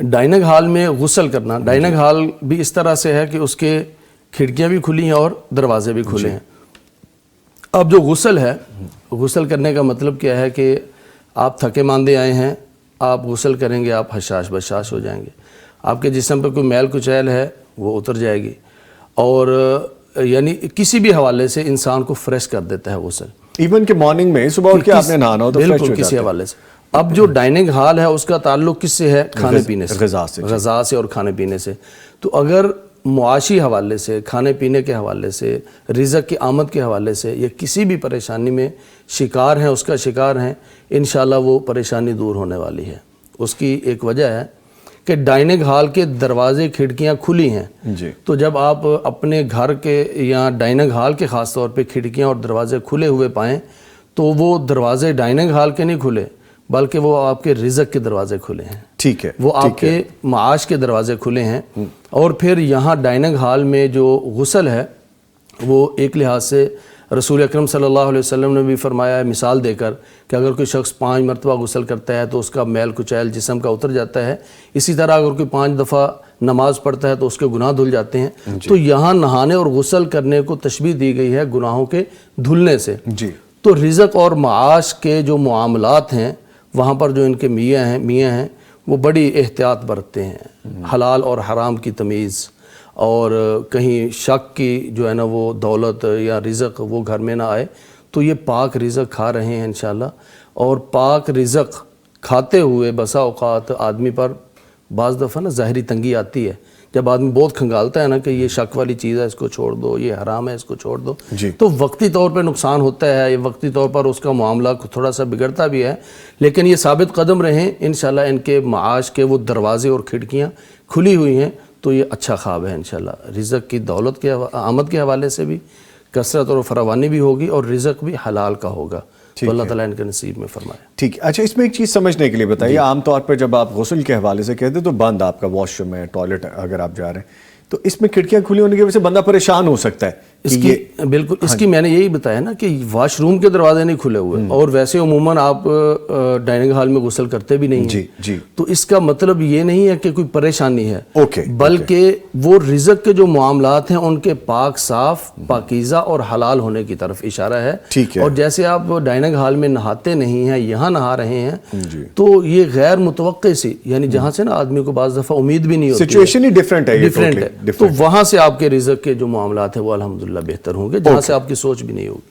Dining hall میں غسل کرنا، ڈائننگ ہال بھی اس طرح سے ہے کہ اس کے کھڑکیاں بھی کھلی ہیں اور دروازے بھی کھلے ہیں۔ اب جو غسل ہے، غسل کرنے کا مطلب کیا ہے کہ آپ تھکے ماندے آئے ہیں، آپ غسل کریں گے، آپ حشاش بشاش ہو جائیں گے، آپ کے جسم پہ کوئی میل کچیل ہے وہ اتر جائے گی، اور یعنی کسی بھی حوالے سے انسان کو فریش کر دیتا ہے غسل۔ ایون کہ مارننگ میں صبح اٹھ کے آپ نے نہانا ہو تو فریش ہو بالکل کسی حوالے سے۔ اب جو ڈائننگ ہال ہے اس کا تعلق کس سے ہے؟ کھانے پینے سے، غذا سے اور کھانے پینے سے۔ تو اگر معاشی حوالے سے، کھانے پینے کے حوالے سے، رزق کی آمد کے حوالے سے یا کسی بھی پریشانی میں شکار ہیں، اس کا شکار ہیں، انشاءاللہ وہ پریشانی دور ہونے والی ہے۔ اس کی ایک وجہ ہے کہ ڈائننگ ہال کے دروازے کھڑکیاں کھلی ہیں، تو جب آپ اپنے گھر کے یا ڈائننگ ہال کے خاص طور پہ کھڑکیاں اور دروازے کھلے ہوئے پائیں تو وہ دروازے ڈائننگ ہال کے نہیں کھلے بلکہ وہ آپ کے رزق کے دروازے کھلے ہیں، ٹھیک ہے، وہ آپ کے معاش کے دروازے کھلے ہیں۔ اور پھر یہاں ڈائننگ ہال میں جو غسل ہے وہ ایک لحاظ سے رسول اکرم صلی اللہ علیہ وسلم نے بھی فرمایا ہے مثال دے کر کہ اگر کوئی شخص 5 مرتبہ غسل کرتا ہے تو اس کا میل کچیل جسم کا اتر جاتا ہے، اسی طرح اگر کوئی 5 دفعہ نماز پڑھتا ہے تو اس کے گناہ دھل جاتے ہیں۔ تو یہاں نہانے اور غسل کرنے کو تشبیہ دی گئی ہے گناہوں کے دھلنے سے۔ تو رزق اور معاش کے جو معاملات ہیں وہاں پر جو ان کے میاں ہیں وہ بڑی احتیاط برتتے ہیں، حلال اور حرام کی تمیز، اور کہیں شک کی جو ہے نا وہ دولت یا رزق وہ گھر میں نہ آئے۔ تو یہ پاک رزق کھا رہے ہیں انشاءاللہ، اور پاک رزق کھاتے ہوئے بسا اوقات آدمی پر بعض دفعہ نا ظاہری تنگی آتی ہے، جب آدمی بہت کھنگالتا ہے نا کہ یہ شک والی چیز ہے اس کو چھوڑ دو، یہ حرام ہے اس کو چھوڑ دو، تو وقتی طور پہ نقصان ہوتا ہے، وقتی طور پر اس کا معاملہ تھوڑا سا بگڑتا بھی ہے، لیکن یہ ثابت قدم رہیں انشاءاللہ ان کے معاش کے وہ دروازے اور کھڑکیاں کھلی ہوئی ہیں، تو یہ اچھا خواب ہے انشاءاللہ۔ رزق کی دولت کے آمد کے حوالے سے بھی کثرت اور فراوانی بھی ہوگی، اور رزق بھی حلال کا ہوگا، تو اللہ تعالیٰ ان کے نصیب میں فرمائے۔ ٹھیک ہے، اچھا اس میں ایک چیز سمجھنے کے لیے بتائیے، عام طور پر جب آپ غسل کے حوالے سے کہتے ہیں تو بند آپ کا واش روم ہے، ٹوائلٹ اگر آپ جا رہے ہیں تو اس میں کھڑکیاں کھلی ہونے کی وجہ سے بندہ پریشان ہو سکتا ہے۔ بالکل اس کی میں نے یہی بتایا نا کہ واش روم کے دروازے نہیں کھلے ہوئے، اور ویسے عموماً آپ ڈائننگ ہال میں غسل کرتے بھی نہیں ہیں، تو اس کا مطلب یہ نہیں ہے کہ کوئی پریشانی ہے، بلکہ وہ رزق کے جو معاملات ہیں ان کے پاک صاف پاکیزہ اور حلال ہونے کی طرف اشارہ ہے۔ اور جیسے آپ ڈائننگ ہال میں نہاتے نہیں ہیں، یہاں نہا رہے ہیں، تو یہ غیر متوقع سی، یعنی جہاں سے نا آدمی کو بعض دفعہ امید بھی نہیں ہوتی، سچویشن ہی ڈیفرنٹ ہے، تو وہاں سے آپ کے رزق کے جو معاملات ہیں وہ الحمدللہ بہتر ہوں گے، جہاں سے آپ کی سوچ بھی نہیں ہوگی۔